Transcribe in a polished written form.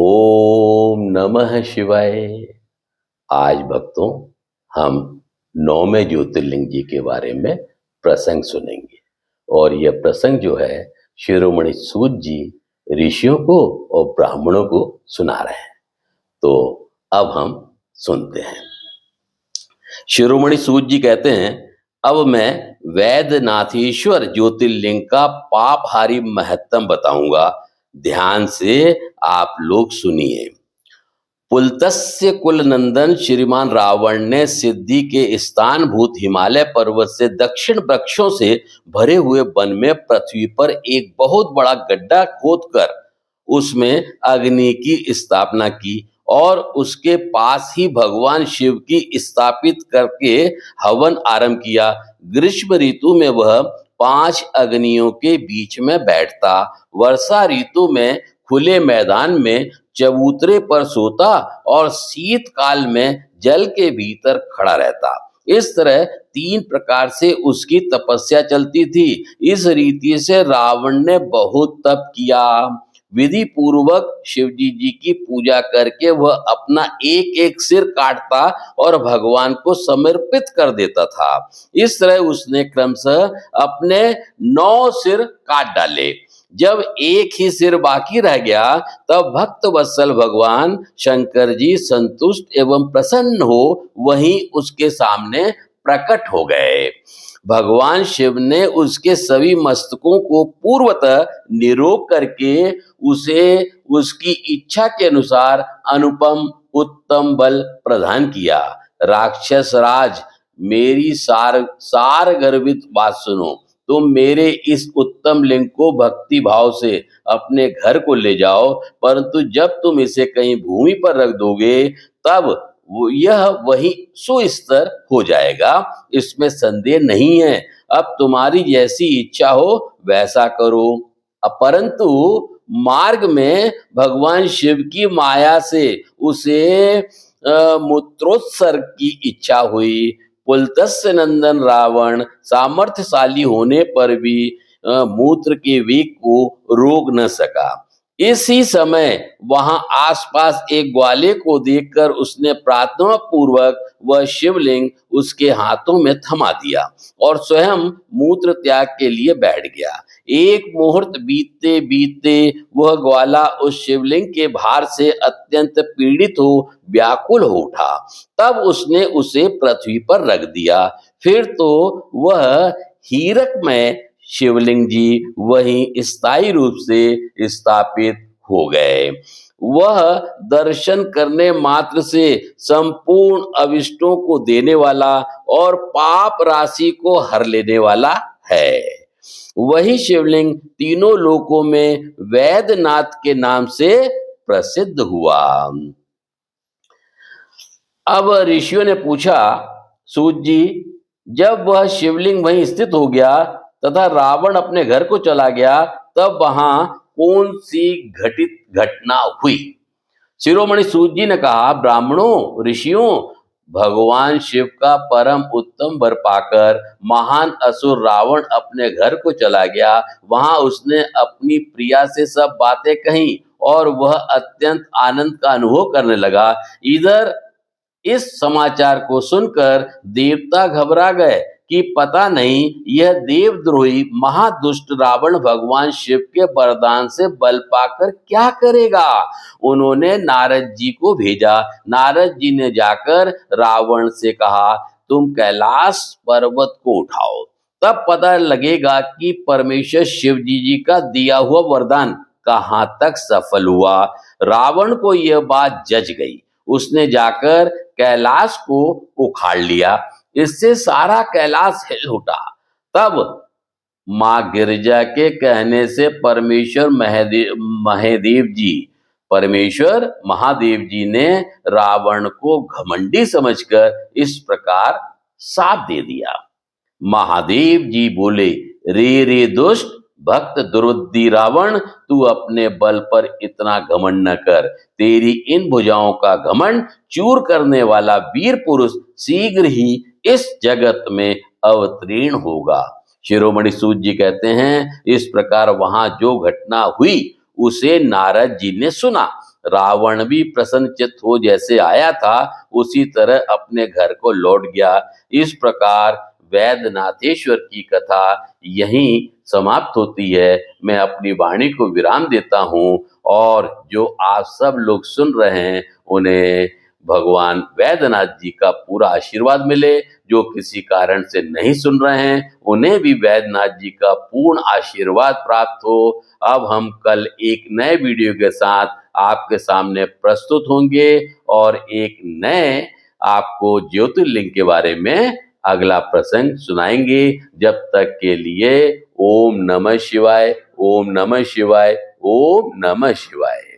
ओम नमः शिवाय। आज भक्तों हम नौवें ज्योतिर्लिंग जी के बारे में प्रसंग सुनेंगे और यह प्रसंग जो है शिरोमणि सूत जी ऋषियों को और ब्राह्मणों को सुना रहे हैं। तो अब हम सुनते हैं। शिरोमणि सूत जी कहते हैं, अब मैं वैद्यनाथेश्वर ज्योतिर्लिंग का पापहारी महत्तम बताऊंगा। ध्यान से आप लोग सुनिए। पुलत्स्य कुल नंदन श्रीमान रावण ने सिद्धि के स्थानभूत हिमालय पर्वत से दक्षिण वृक्षों से भरे हुए वन में पृथ्वी पर एक बहुत बड़ा गड्ढा खोदकर उसमें अग्नि की स्थापना की और उसके पास ही भगवान शिव की स्थापित करके हवन आरंभ किया। ग्रीष्म ऋतु में वह 5 अग्नियों के बीच में बैठता, वर्षा ऋतु में खुले मैदान में चबूतरे पर सोता और शीतकाल में जल के भीतर खड़ा रहता। इस तरह 3 प्रकार से उसकी तपस्या चलती थी। इस रीति से रावण ने बहुत तप किया। विधि पूर्वक शिवजी जी की पूजा करके वह अपना एक एक सिर काटता और भगवान को समर्पित कर देता था। इस तरह उसने क्रमशः अपने 9 सिर काट डाले। जब एक ही सिर बाकी रह गया तब भक्त वत्सल भगवान शंकर जी संतुष्ट एवं प्रसन्न हो वहीं उसके सामने प्रकट हो गए। भगवान शिव ने उसके सभी मस्तकों को पूर्वतः निरोग करके उसे उसकी इच्छा के अनुसार अनुपम उत्तम बल प्रदान किया। राक्षस राज, मेरी सार गर्वित बात सुनो। तुम मेरे इस उत्तम लिंग को भक्ति भाव से अपने घर को ले जाओ, परंतु जब तुम इसे कहीं भूमि पर रख दोगे तब यह वही सुस्थिर हो जाएगा, इसमें संदेह नहीं है। अब तुम्हारी जैसी इच्छा हो वैसा करो। परंतु मार्ग में भगवान शिव की माया से उसे मूत्रोत्सर्ग की इच्छा हुई। पुलत्स्य नंदन रावण सामर्थ्यशाली होने पर भी मूत्र के वेग को रोक न सका। इसी समय वहां आसपास एक ग्वाले को देखकर उसने प्रार्थना पूर्वक वह शिवलिंग उसके हाथों में थमा दिया और स्वयं मूत्र त्याग के लिए बैठ गया। एक मुहूर्त बीतते बीतते वह ग्वाला उस शिवलिंग के भार से अत्यंत पीड़ित हो व्याकुल हो उठा। तब उसने उसे पृथ्वी पर रख दिया। फिर तो वह हीरक में शिवलिंग जी वहीं स्थायी रूप से स्थापित हो गए। वह दर्शन करने मात्र से संपूर्ण अविष्टों को देने वाला और पाप राशि को हर लेने वाला है। वही शिवलिंग तीनों लोकों में वैद्यनाथ के नाम से प्रसिद्ध हुआ। अब ऋषियों ने पूछा, सूत जी, जब वह शिवलिंग वहीं स्थित हो गया तथा रावण अपने घर को चला गया तब वहां कौन सी घटना हुई? शिरोमणि सूत जी ने कहा, ब्राह्मणों, ऋषियों, भगवान शिव का परम उत्तम वर पाकर महान असुर रावण अपने घर को चला गया। वहां उसने अपनी प्रिया से सब बातें कही और वह अत्यंत आनंद का अनुभव करने लगा। इधर इस समाचार को सुनकर देवता घबरा गए कि पता नहीं यह देवद्रोही महादुष्ट रावण भगवान शिव के वरदान से बल पाकर क्या करेगा। उन्होंने नारद जी को भेजा। नारद जी ने जाकर रावण से कहा, तुम कैलाश पर्वत को उठाओ, तब पता लगेगा कि परमेश्वर शिव जी का दिया हुआ वरदान कहाँ तक सफल हुआ। रावण को यह बात जच गई। उसने जाकर कैलाश को उखाड़ लिया। इससे सारा कैलाश हिल उठा। तब मां गिरिजा के कहने से परमेश्वर महादेव जी ने रावण को घमंडी समझकर इस प्रकार शाप दे दिया। महादेव जी बोले, रे दुष्ट भक्त दुर्बुद्धि रावण, तू अपने बल पर इतना घमंड न कर। तेरी इन भुजाओं का घमंड चूर करने वाला वीर पुरुष शीघ्र ही इस जगत में अवतीर्ण होगा। शिरोमणि सूत जी कहते हैं, इस प्रकार वहां जो घटना हुई उसे नारद जी ने सुना। रावण भी प्रसन्नचित्त हो जैसे आया था उसी तरह अपने घर को लौट गया। इस प्रकार वैद्यनाथेश्वर की कथा यहीं समाप्त होती है। मैं अपनी वाणी को विराम देता हूँ और जो आप सब लोग सुन रहे हैं उन्हें भगवान वैद्यनाथ जी का पूरा आशीर्वाद मिले। जो किसी कारण से नहीं सुन रहे हैं उन्हें भी वैद्यनाथ जी का पूर्ण आशीर्वाद प्राप्त हो। अब हम कल एक नए वीडियो के साथ आपके सामने प्रस्तुत होंगे और एक नए आपको ज्योतिर्लिंग के बारे में अगला प्रसंग सुनाएंगे। जब तक के लिए ओम नमः शिवाय, ओम नमः शिवाय, ओम नमः शिवाय।